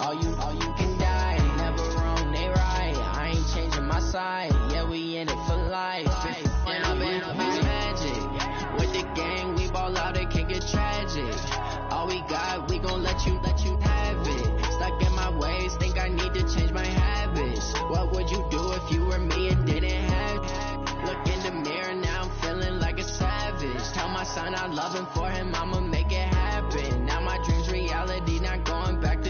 all you can die. Never wrong, they right. I ain't changing my side. Yeah, we in it for life. And I've been magic. With the gang, we ball out, it can get tragic. All we got, we gon' let you have it. Stuck in my ways, think I need to change my habits. What would you do if you were me and didn't have it? Look in the mirror, now I'm feeling like a savage. Tell my son I love him, for him I'ma make it happen. Now my dream's reality, not going back to.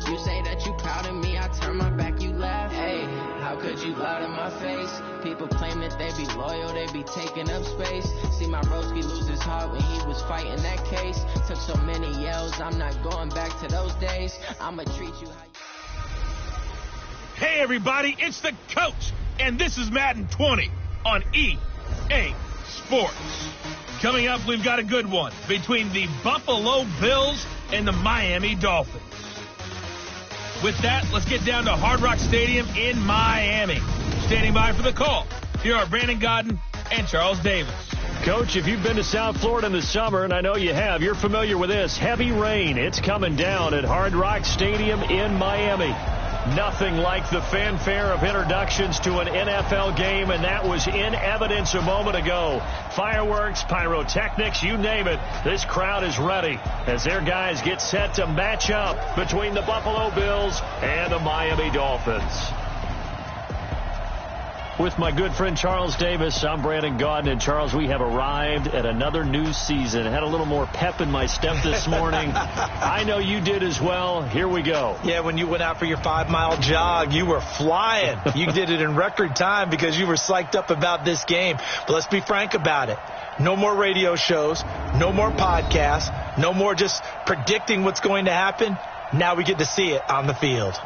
You say that you proud of me, I turn my back, you laugh. Hey, how could you lie to my face? People claim that they be loyal, they be taking up space. See my broski lose his heart when he was fighting that case. Took so many yells, I'm not going back to those days. I'ma treat you how you... Hey everybody, it's the coach, and this is Madden 20 on EA Sports. Coming up, we've got a good one between the Buffalo Bills and the Miami Dolphins. With that, let's get down to Hard Rock Stadium in Miami. Standing by for the call, here are Brandon Godden and Charles Davis. Coach, if you've been to South Florida in the summer, and I know you have, you're familiar with this. Heavy rain. It's coming down at Hard Rock Stadium in Miami. Nothing like the fanfare of introductions to an NFL game, and that was in evidence a moment ago. Fireworks, pyrotechnics, you name it. This crowd is ready as their guys get set to match up between the Buffalo Bills and the Miami Dolphins. With my good friend Charles Davis, I'm Brandon Gaudin. And Charles, we have arrived at another new season. Had a little more pep in my step this morning. I know you did as well. Here we go. Yeah, when you went out for your 5-mile jog, you were flying. You did it in record time because you were psyched up about this game. But let's be frank about it. No more radio shows, no more podcasts, no more just predicting what's going to happen. Now we get to see it on the field.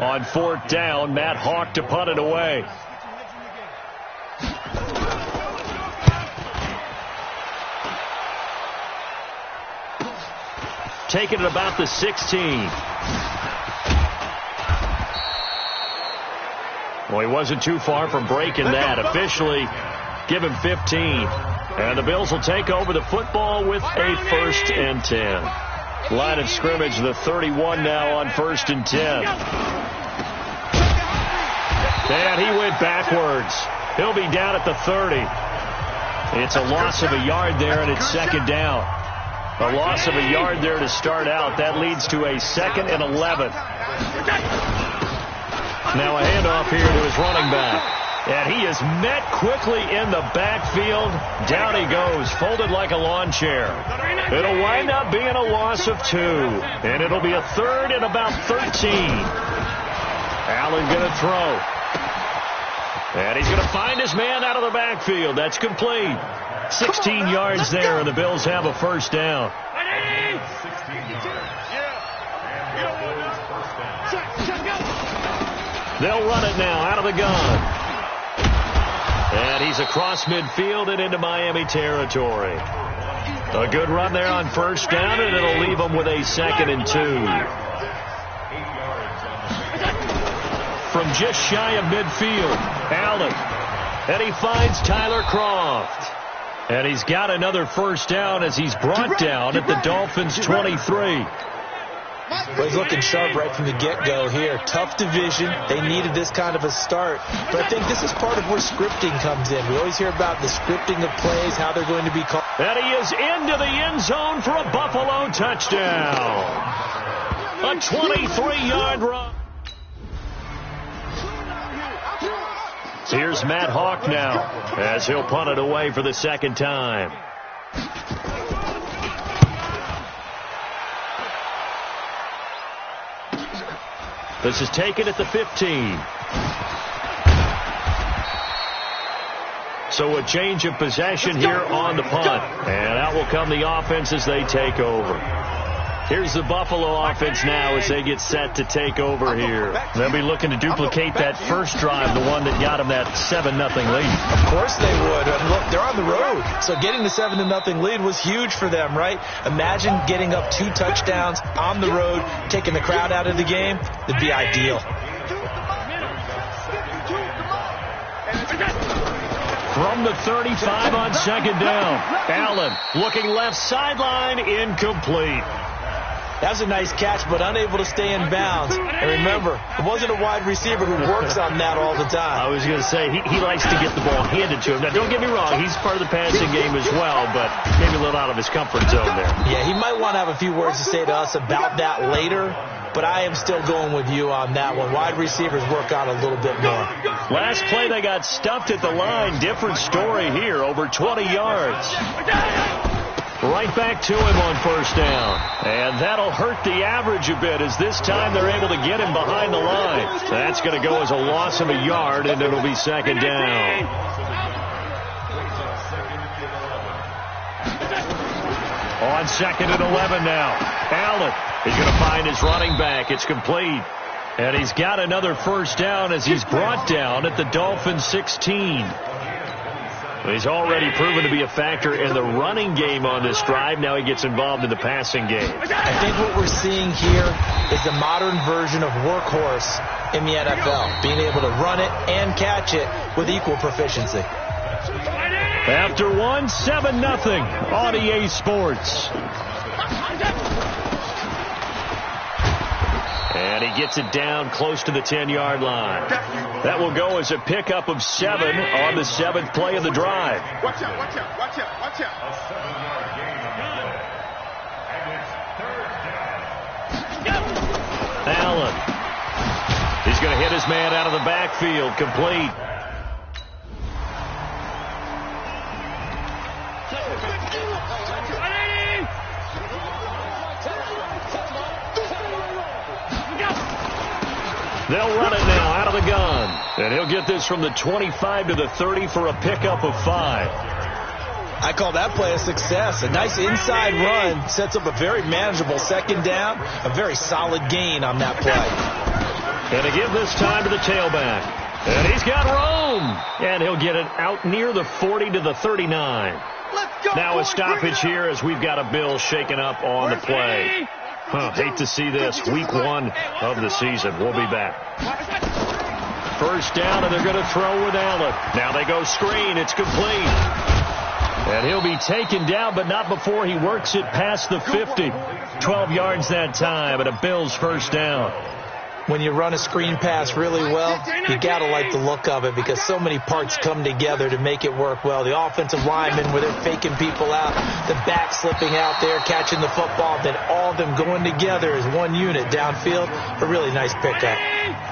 On 4th down, Matt Hawk to punt it away. Taking it about the 16. Well, he wasn't too far from breaking that. Officially, give him 15. And the Bills will take over the football with a 1st and 10. Line of scrimmage, the 31 now on 1st and 10. And he went backwards. He'll be down at the 30. It's a loss of a yard there, and it's 2nd down. A loss of a yard there to start out. That leads to a 2nd and 11. Now a handoff here to his running back. And he is met quickly in the backfield. Down he goes, folded like a lawn chair. It'll wind up being a loss of 2. And it'll be a 3rd and about 13. Allen going to throw. And he's going to find his man out of the backfield. That's complete. 16 yards there, and the Bills have a 1st down. They'll run it now out of the gun. And he's across midfield and into Miami territory. A good run there on 1st down, and it'll leave them with a 2nd and 2. From just shy of midfield, Allen. And he finds Tyler Croft. And he's got another 1st down as he's brought down at the Dolphins' 23. Well, he's looking sharp right from the get-go here. Tough division. They needed this kind of a start. But I think this is part of where scripting comes in. We always hear about the scripting of plays, how they're going to be called. And he is into the end zone for a Buffalo touchdown. A 23-yard run. Here's Matt Hawk now as he'll punt it away for the 2nd time. This is taken at the 15. So a change of possession here on the punt. And out will come the offense as they take over. Here's the Buffalo offense now as they get set to take over here. They'll be looking to duplicate that first drive, the one that got them that 7-0 lead. Of course they would. And look, they're on the road. So getting the 7-0 lead was huge for them, right? Imagine getting up 2 touchdowns on the road, taking the crowd out of the game. It'd be ideal. From the 35 on 2nd down. Allen looking left sideline, incomplete. That was a nice catch, but unable to stay in bounds. And remember, it wasn't a wide receiver who works on that all the time. I was going to say, he likes to get the ball handed to him. Now, don't get me wrong, he's part of the passing game as well, but maybe a little out of his comfort zone there. Yeah, he might want to have a few words to say to us about that later, but I am still going with you on that one. Wide receivers work on a little bit more. Last play, they got stuffed at the line. Different story here, over 20 yards. Right back to him on 1st down. And that'll hurt the average a bit as this time they're able to get him behind the line. That's going to go as a loss of a yard, and it'll be 2nd down. On 2nd and 11 now. Allen is going to find his running back. It's complete. And he's got another 1st down as he's brought down at the Dolphins' 16. He's already proven to be a factor in the running game on this drive. Now he gets involved in the passing game. I think what we're seeing here is the modern version of workhorse in the NFL, being able to run it and catch it with equal proficiency. After 7-0 on EA Sports. And he gets it down close to the 10-yard line. That will go as a pickup of 7 on the 7th play of the drive. Watch out, watch out, watch out, watch out. Allen. He's going to hit his man out of the backfield. Complete. They'll run it now out of the gun. And he'll get this from the 25 to the 30 for a pickup of 5. I call that play a success. A nice inside run sets up a very manageable 2nd down. A very solid gain on that play. And to give this time to the tailback. And he's got room. And he'll get it out near the 40 to the 39. Now a stoppage here as we've got a Bill shaken up on the play. Hate to see this. Week 1 of the season. We'll be back. First down, and they're going to throw with Allen. Now they go screen. It's complete. And he'll be taken down, but not before he works it past the 50. 12 yards that time, and a Bills first down. When you run a screen pass really well, you got to like the look of it because so many parts come together to make it work well. The offensive linemen, where they're faking people out, the back slipping out there, catching the football, then all of them going together as one unit downfield. A really nice pickup.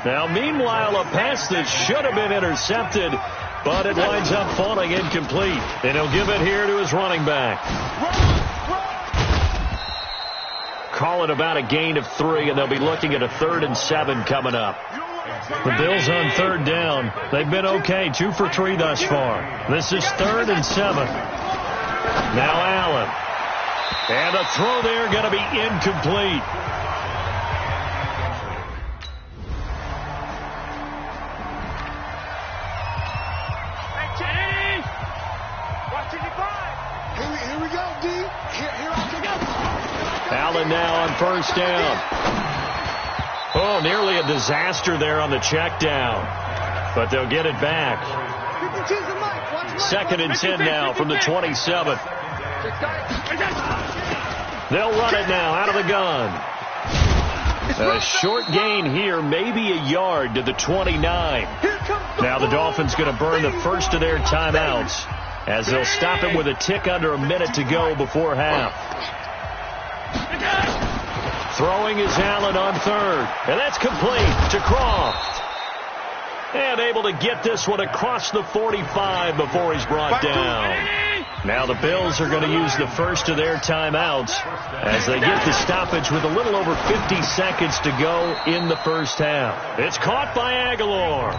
Now, meanwhile, a pass that should have been intercepted, but it winds up falling incomplete. And he'll give it here to his running back. Call it about a gain of 3, and they'll be looking at a 3rd and 7 coming up. The Bills on 3rd down. They've been okay, 2 for 3 thus far. This is 3rd and 7. Now Allen. And a throw there going to be incomplete. Here we go, D. Here I go. Allen now on first down. Oh, nearly a disaster there on the check down. But they'll get it back. 2nd and 10 now from the 27. They'll run it now out of the gun. A short gain here, maybe a yard to the 29. Now the Dolphins going to burn the first of their timeouts as they'll stop it with a tick under a minute to go before half. Throwing is Allen on 3rd. And that's complete to Croft. And able to get this one across the 45 before he's brought down. Now the Bills are going to use the first of their timeouts as they get the stoppage with a little over 50 seconds to go in the first half. It's caught by Aguilar.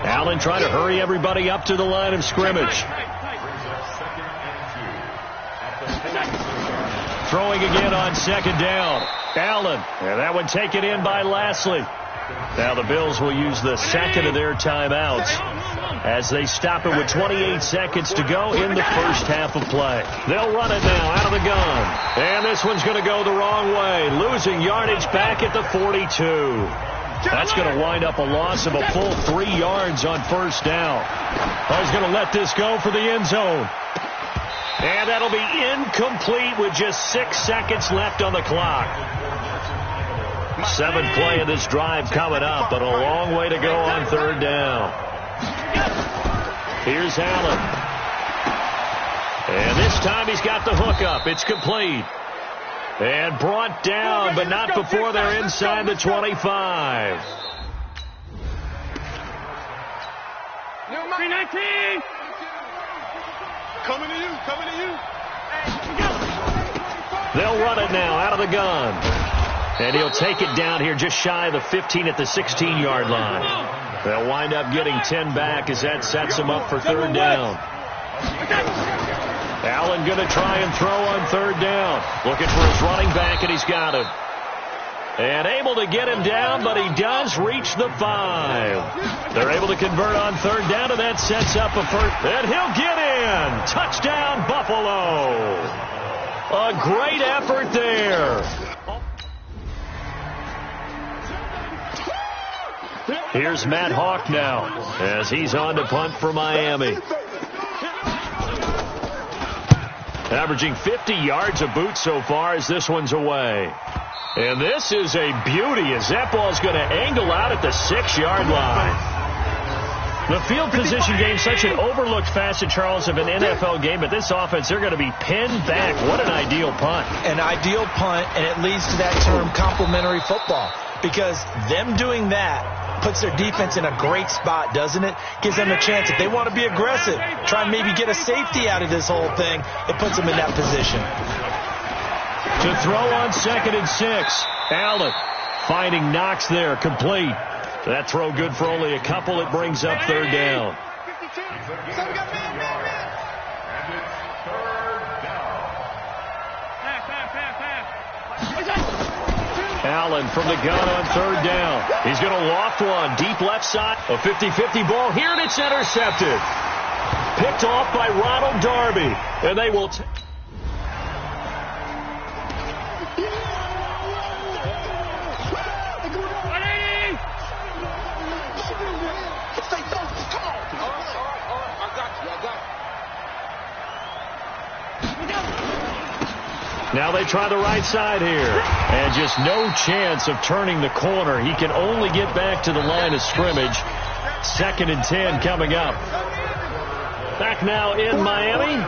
Allen trying to hurry everybody up to the line of scrimmage. Throwing again on 2nd down. Allen. And that one taken in by Lashley. Now the Bills will use the second of their timeouts as they stop it with 28 seconds to go in the first half of play. They'll run it now out of the gun. And this one's going to go the wrong way, losing yardage back at the 42. That's going to wind up a loss of a full 3 yards on first down. He's going to let this go for the end zone. And that'll be incomplete with just 6 seconds left on the clock. 7th play of this drive coming up, but a long way to go on 3rd down. Here's Allen. And this time he's got the hook up. It's complete. And brought down, but not before they're inside the 25. 319. Coming to you. They'll run it now out of the gun. And he'll take it down here just shy of the 15 at the 16-yard line. They'll wind up getting 10 back as that sets him up for 3rd down. Allen going to try and throw on 3rd down. Looking for his running back, and he's got him. And able to get him down, but he does reach the 5. They're able to convert on 3rd down, and that sets up a first. And he'll get in. Touchdown, Buffalo. A great effort there. Here's Matt Hawk now as he's on to punt for Miami. Averaging 50 yards a boot so far as this one's away. And this is a beauty as that ball's going to angle out at the 6-yard line. The field position game, such an overlooked facet, Charles, of an NFL game, but this offense, they're going to be pinned back. What an ideal punt. An ideal punt, and it leads to that term complementary football. Because them doing that puts their defense in a great spot, doesn't it? Gives them a chance. If they want to be aggressive, try and maybe get a safety out of this whole thing, it puts them in that position. To throw on 2nd and 6. Allen finding Knox there, complete. That throw good for only a couple. It brings up 3rd down. Allen from the gun on third down. He's going to loft one. Deep left side. A 50-50 ball here, and it's intercepted. Picked off by Ronald Darby. And they will... Now they try the right side here. And just no chance of turning the corner. He can only get back to the line of scrimmage. 2nd and 10 coming up. Back now in Miami.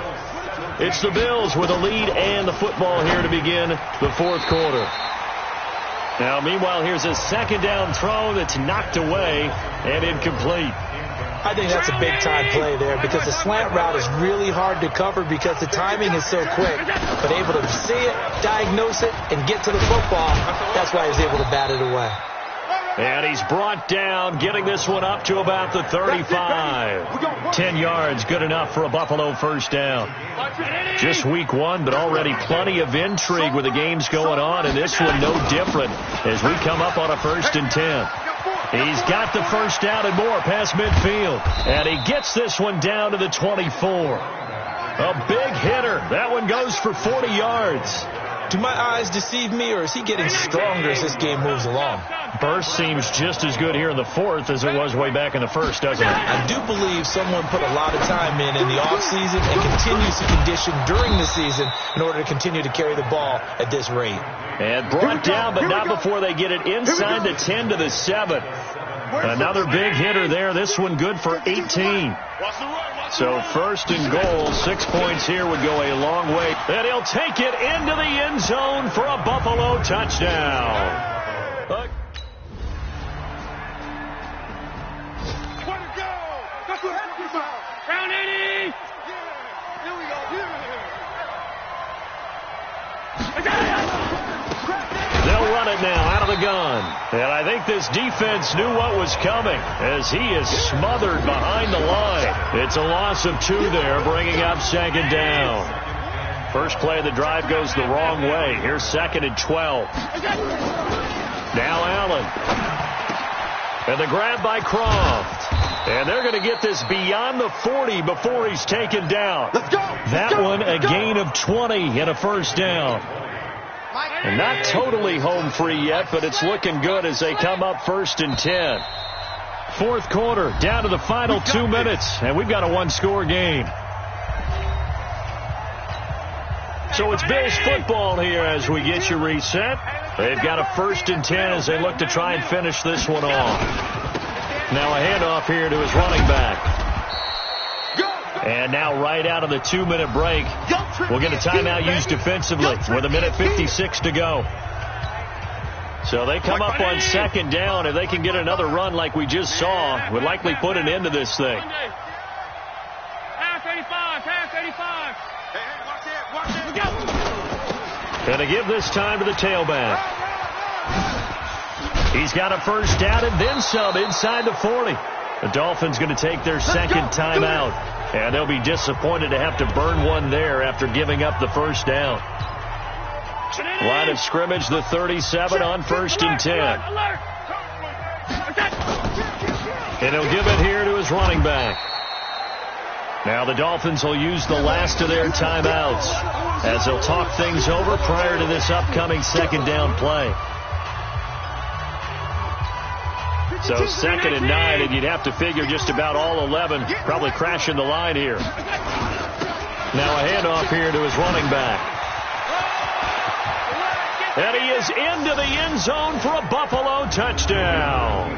It's the Bills with a lead and the football here to begin the 4th quarter. Now, meanwhile, here's a 2nd down throw that's knocked away and incomplete. I think that's a big-time play there because the slant route is really hard to cover because the timing is so quick. But able to see it, diagnose it, and get to the football, that's why he's able to bat it away. And he's brought down, getting this one up to about the 35. 10 yards, good enough for a Buffalo first down. Just week 1, but already plenty of intrigue with the games going on, and this one no different as we come up on a 1st and 10. He's got the first down and more past midfield. And he gets this one down to the 24. A big hitter. That one goes for 40 yards. Do my eyes deceive me, or is he getting stronger as this game moves along? Burst seems just as good here in the 4th as it was way back in the 1st, doesn't it? I do believe someone put a lot of time in the offseason and continues to condition during the season in order to continue to carry the ball at this rate. And brought down, but not before they get it inside the 10 to the 7. Another big hitter there. This one good for 18. So 1st and goal, 6 points here would go a long way. And he'll take it into the end zone for a Buffalo touchdown. Round 80. Here we go. They'll run it now out of the gun. And I think this defense knew what was coming as he is smothered behind the line. It's a loss of 2 there, bringing up 2nd down. First play of the drive goes the wrong way. Here's 2nd and 12. Now Allen. And the grab by Croft. And they're going to get this beyond the 40 before he's taken down. Let's go. That one a gain of 20 and a first down. And not totally home free yet, but it's looking good as they come up 1st and 10. 4th quarter, down to the final 2 minutes, and we've got a 1-score game. So it's Bills football here as we get you reset. They've got a 1st and 10 as they look to try and finish this one off. Now a handoff here to his running back. And now right out of the 2-minute break, we'll get a timeout used defensively with 1:56 to go. So they come up on 2nd down. If they can get another run like we just saw, would likely put an end to this thing. Half 85. And to give this time to the tailback. He's got a first down and then some inside the 40. The Dolphins going to take their 2nd timeout. And they'll be disappointed to have to burn one there after giving up the first down. Line of scrimmage, the 37 on 1st and 10. And he'll give it here to his running back. Now the Dolphins will use the last of their timeouts as they'll talk things over prior to this upcoming 2nd down play. So 2nd and 9, and you'd have to figure just about all 11 probably crashing the line here. Now a handoff here to his running back. And he is into the end zone for a Buffalo touchdown.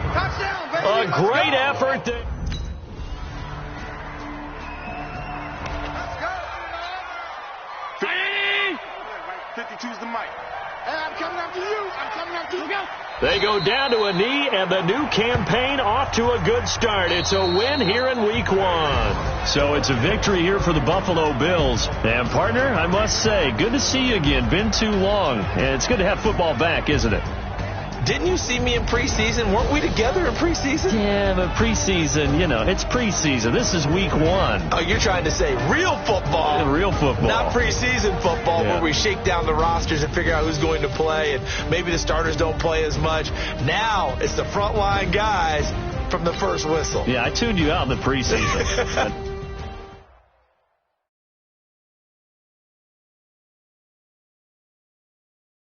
A great effort. 52's the mic. Hey, I'm coming after you. They go down to a knee, and the new campaign off to a good start. It's a win here in week 1. So it's a victory here for the Buffalo Bills. And, partner, I must say, good to see you again. Been too long. And it's good to have football back, isn't it? Didn't you see me in preseason? Weren't we together in preseason? Yeah, but preseason, it's preseason. This is week 1. Oh, you're trying to say real football. Yeah, real football. Not preseason football, Yeah. where we shake down the rosters and figure out who's going to play, and maybe the starters don't play as much. Now it's the frontline guys from the first whistle. Yeah, I tuned you out in the preseason.